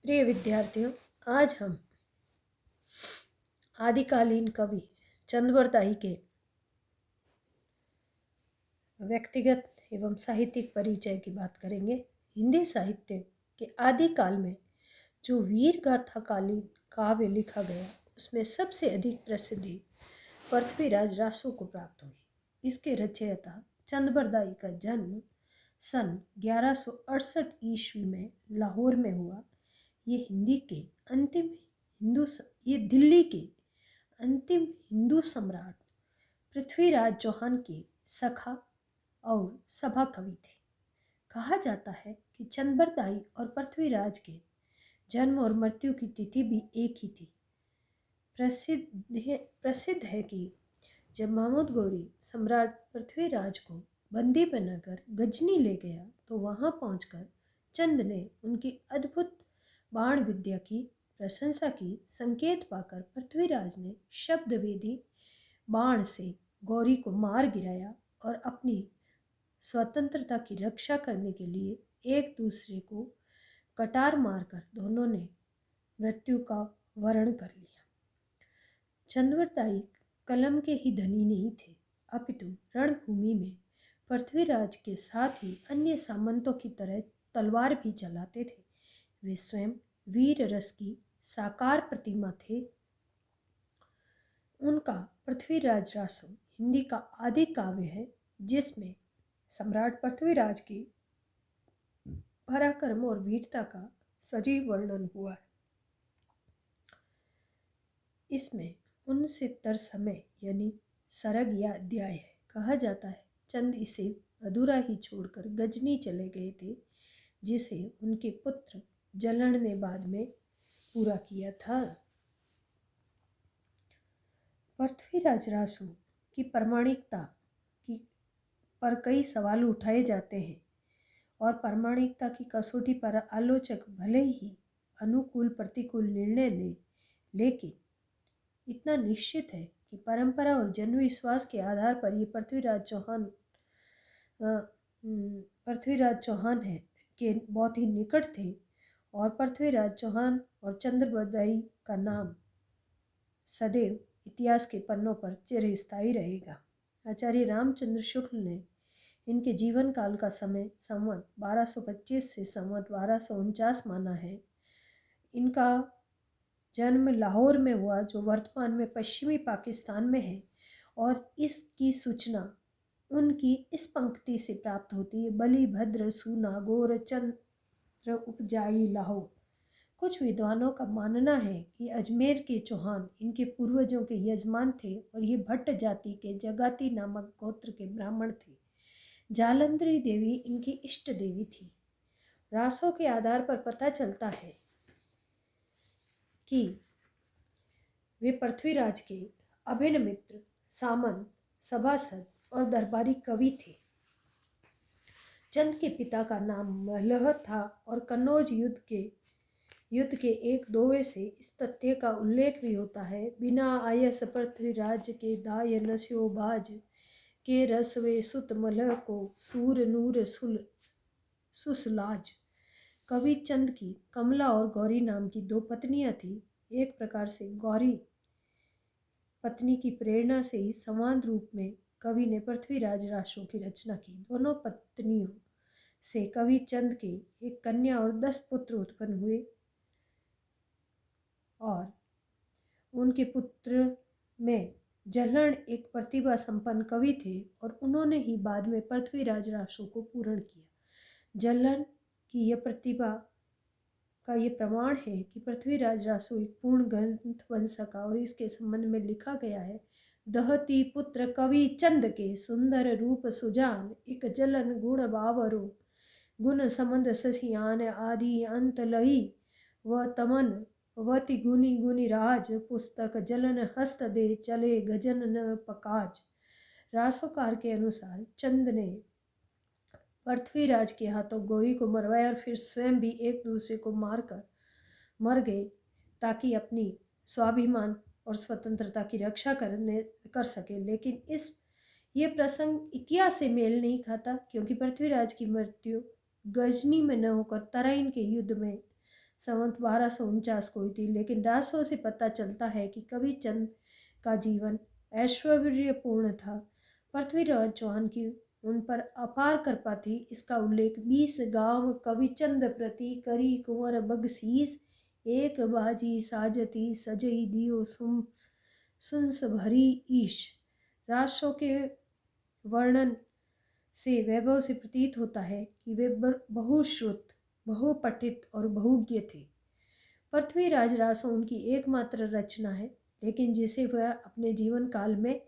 प्रिय विद्यार्थियों, आज हम आदिकालीन कवि चंद्रवरदाई के व्यक्तिगत एवं साहित्यिक परिचय की बात करेंगे। हिंदी साहित्य के आदिकाल में जो वीर गाथा कालीन काव्य लिखा गया, उसमें सबसे अधिक प्रसिद्धि पृथ्वीराज रासो को प्राप्त हुई। इसके रचयिता चंद्रवरदाई का जन्म सन 1168 ईस्वी में लाहौर में हुआ। ये दिल्ली के अंतिम हिंदू सम्राट पृथ्वीराज चौहान के सखा और सभा कवि थे। कहा जाता है कि चंद्रवरदाई और पृथ्वीराज के जन्म और मृत्यु की तिथि भी एक ही थी। प्रसिद्ध है कि जब महमूद गौरी सम्राट पृथ्वीराज को बंदी बनाकर गजनी ले गया, तो वहां पहुंचकर चंद ने उनकी अद्भुत बाण विद्या की प्रशंसा की। संकेत पाकर पृथ्वीराज ने शब्दवेदी बाण से गौरी को मार गिराया और अपनी स्वतंत्रता की रक्षा करने के लिए एक दूसरे को कटार मारकर दोनों ने मृत्यु का वरण कर लिया। चंद्रवरदाई कलम के ही धनी नहीं थे, अपितु रणभूमि में पृथ्वीराज के साथ ही अन्य सामंतों की तरह तलवार भी चलाते थे। वे स्वयं वीर रस की साकार प्रतिमा थे। उनका पृथ्वीराज रासो हिंदी का आदि काव्य है, जिसमें सम्राट पृथ्वीराज की पराक्रम और वीरता का सजीव वर्णन हुआ है। इसमें उनसे तर समय यानी सरग या अध्याय है। कहा जाता है चंद इसे अधूरा ही छोड़कर गजनी चले गए थे, जिसे उनके पुत्र जलन ने बाद में पूरा किया था। पृथ्वीराज रासो की प्रामाणिकता पर कई सवाल उठाए जाते हैं और प्रामाणिकता की कसौटी पर आलोचक भले ही अनुकूल प्रतिकूल निर्णय ले, लेकिन इतना निश्चित है कि परंपरा और जनविश्वास के आधार पर ये पृथ्वीराज चौहान है के बहुत ही निकट थे और पृथ्वीराज चौहान और चंद्रवरदाई का नाम सदैव इतिहास के पन्नों पर चिरस्थायी रहेगा। आचार्य रामचंद्र शुक्ल ने इनके जीवन काल का समय संवत 1225 से संवत 1249 माना है। इनका जन्म लाहौर में हुआ, जो वर्तमान में पश्चिमी पाकिस्तान में है, और इसकी सूचना उनकी इस पंक्ति से प्राप्त होती है। बलि भद्र सुनागोर चंद्र उपजाई लाहौर। कुछ विद्वानों का मानना है कि अजमेर के चौहान इनके पूर्वजों के यजमान थे और ये भट्ट जाति के जगाती नामक गोत्र के ब्राह्मण थे। जालंधरी देवी इनकी इष्ट देवी थी। रासों के आधार पर पता चलता है कि वे पृथ्वीराज के अभिन्न मित्र, सामंत, सभासद और दरबारी कवि थे। चंद के पिता का नाम मलह था और कन्नौज युद्ध के एक दोवे से इस तथ्य का उल्लेख भी होता है। बिना आयस पृथ्वीराज के दाय नस्यो बाज के रसवे सुत मलह को सूर नूर सुसलाज। कवि चंद की कमला और गौरी नाम की दो पत्नियां थी। एक प्रकार से गौरी पत्नी की प्रेरणा से ही समान रूप में कवि ने पृथ्वीराज रासो की रचना की। दोनों पत्नियों से कवि चंद के एक कन्या और 10 पुत्र उत्पन्न हुए और उनके पुत्र में जलन एक प्रतिभा संपन्न कवि थे और उन्होंने ही बाद में पृथ्वीराज रासो को पूर्ण किया। जलन की यह प्रतिभा का ये प्रमाण है कि पृथ्वीराज रासो एक पूर्ण ग्रंथ बन सका और इसके संबंध में लिखा गया है। दहती पुत्र कवि चंद के सुंदर रूप सुजान, एक जलन गुण बावरो गुण संबंध ससियान आदि अंत लही व तमन वति गुनी गुनी राज पुस्तक जलन हस्त दे चले गजन न पकाज। रासोकार के अनुसार चंद ने पृथ्वीराज के हाथों गौरी को मरवाया और फिर स्वयं भी एक दूसरे को मारकर मर गए, ताकि अपनी स्वाभिमान और स्वतंत्रता की रक्षा कर सके। लेकिन ये प्रसंग इतिहास से मेल नहीं खाता, क्योंकि पृथ्वीराज की मृत्यु गजनी में न होकर तराइन के युद्ध में संवत 1249 को हुई थी। लेकिन रासो से पता चलता है कि कवि चंद का जीवन ऐश्वर्यपूर्ण था। पृथ्वीराज चौहान की उन पर अपार कृपा थी। इसका उल्लेख 20 गांव कविचंद प्रति करी कुंवर बगसीस एक बाजी साजती सजई दियो सुनस भरी ईश। रासो के वर्णन से वैभव से प्रतीत होता है कि वे बहुश्रुत, बहुपठित और बहुज्ञ थे। पृथ्वीराज रासो उनकी एकमात्र रचना है, लेकिन जिसे वह अपने जीवन काल में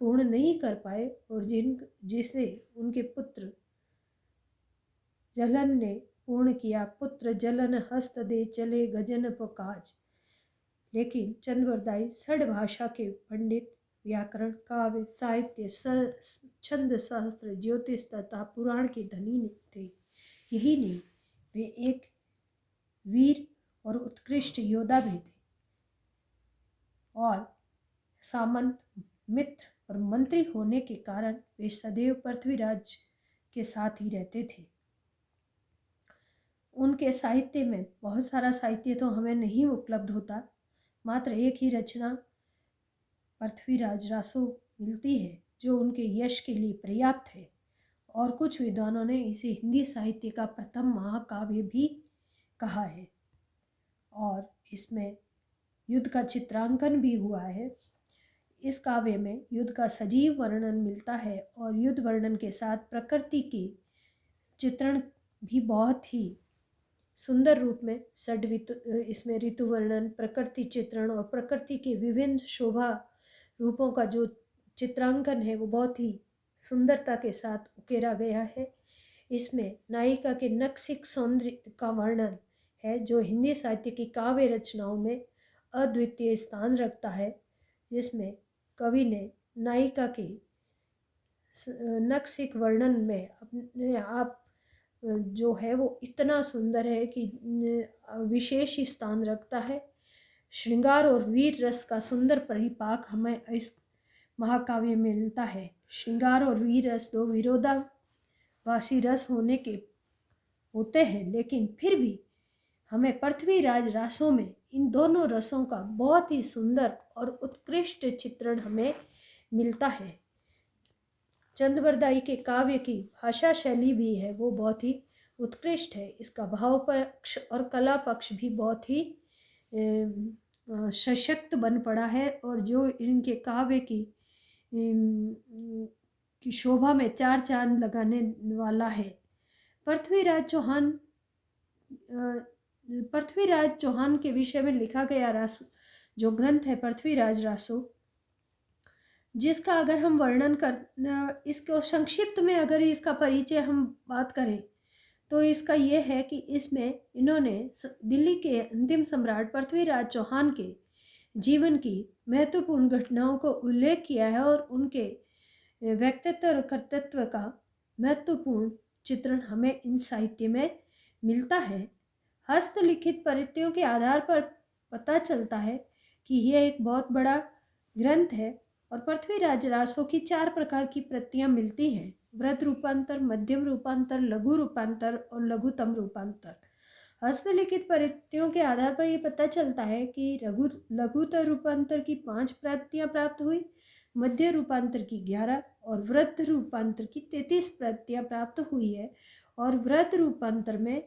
पूर्ण नहीं कर पाए और जिसे उनके पुत्र जलन ने पूर्ण किया। पुत्र जलन हस्त दे चले गजन पकाज। लेकिन चंद्रवरदाई षड भाषा के पंडित, व्याकरण, काव्य, साहित्य, छंद शास्त्र, ज्योतिष तथा पुराण के धनी थे। यही नहीं, वे एक वीर और उत्कृष्ट योद्धा भी थे और सामंत, मित्र और मंत्री होने के कारण वे सदैव पृथ्वीराज के साथ ही रहते थे। उनके साहित्य में बहुत सारा साहित्य तो हमें नहीं उपलब्ध होता, मात्र एक ही रचना पृथ्वीराज रासो मिलती है जो उनके यश के लिए पर्याप्त है, और कुछ विद्वानों ने इसे हिंदी साहित्य का प्रथम महाकाव्य भी कहा है। और इसमें युद्ध का चित्रांकन भी हुआ है। इस काव्य में युद्ध का सजीव वर्णन मिलता है और युद्ध वर्णन के साथ प्रकृति की चित्रण भी बहुत ही सुंदर रूप में इसमें ऋतु वर्णन, प्रकृति चित्रण और प्रकृति के विभिन्न शोभा रूपों का जो चित्रांकन है वो बहुत ही सुंदरता के साथ उकेरा गया है। इसमें नायिका के नक्सिक सौंदर्य का वर्णन है जो हिंदी साहित्य की काव्य रचनाओं में अद्वितीय स्थान रखता है, जिसमें कवि ने नायिका के नक्सिक वर्णन में अपने आप जो है वो इतना सुंदर है कि विशेष स्थान रखता है। श्रृंगार और वीर रस का सुंदर परिपाक हमें इस महाकाव्य में मिलता है। श्रृंगार और वीर रस दो विरोधाभासी रस होते हैं, लेकिन फिर भी हमें पृथ्वीराज रासो में इन दोनों रसों का बहुत ही सुंदर और उत्कृष्ट चित्रण हमें मिलता है। चंद्रवरदाई के काव्य की भाषा शैली भी है वो बहुत ही उत्कृष्ट है। इसका भाव पक्ष और कला पक्ष भी बहुत ही सशक्त बन पड़ा है, और जो इनके काव्य की शोभा में चार चांद लगाने वाला है। पृथ्वीराज चौहान के विषय में लिखा गया जो ग्रंथ है पृथ्वीराज रासो, जिसका अगर हम वर्णन इसको संक्षिप्त में अगर इसका परिचय हम बात करें तो इसका ये है कि इसमें इन्होंने दिल्ली के अंतिम सम्राट पृथ्वीराज चौहान के जीवन की महत्वपूर्ण घटनाओं को उल्लेख किया है और उनके व्यक्तित्व और कर्तृत्व का महत्वपूर्ण चित्रण हमें इन साहित्य में मिलता है। हस्तलिखित परित्यों के आधार पर पता चलता है कि यह एक बहुत बड़ा ग्रंथ है और पृथ्वीराज रासो की 4 प्रकार की प्रतियां मिलती हैं: वृद्ध रूपांतर, मध्यम रूपांतर, लघु रूपांतर और लघुतम रूपांतर। हस्तलिखित परित्यों के आधार पर यह पता चलता है कि लघुतर रूपांतर की 5 प्रतियां प्राप्त हुई, मध्य रूपांतर की 11 और वृद्ध रूपांतर की 33 प्रतियां प्राप्त हुई है। और वृद्ध रूपांतर में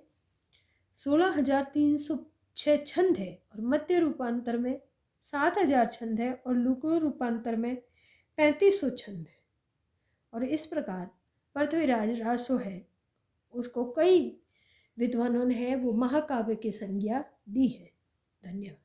16,306 छंद है और मध्य रूपांतर में 7,000 छंद है और लघु रूपांतर में 3500 छंद है। और इस प्रकार पृथ्वीराज रासो है उसको कई विद्वानों ने वो महाकाव्य की संज्ञा दी है। धन्यवाद।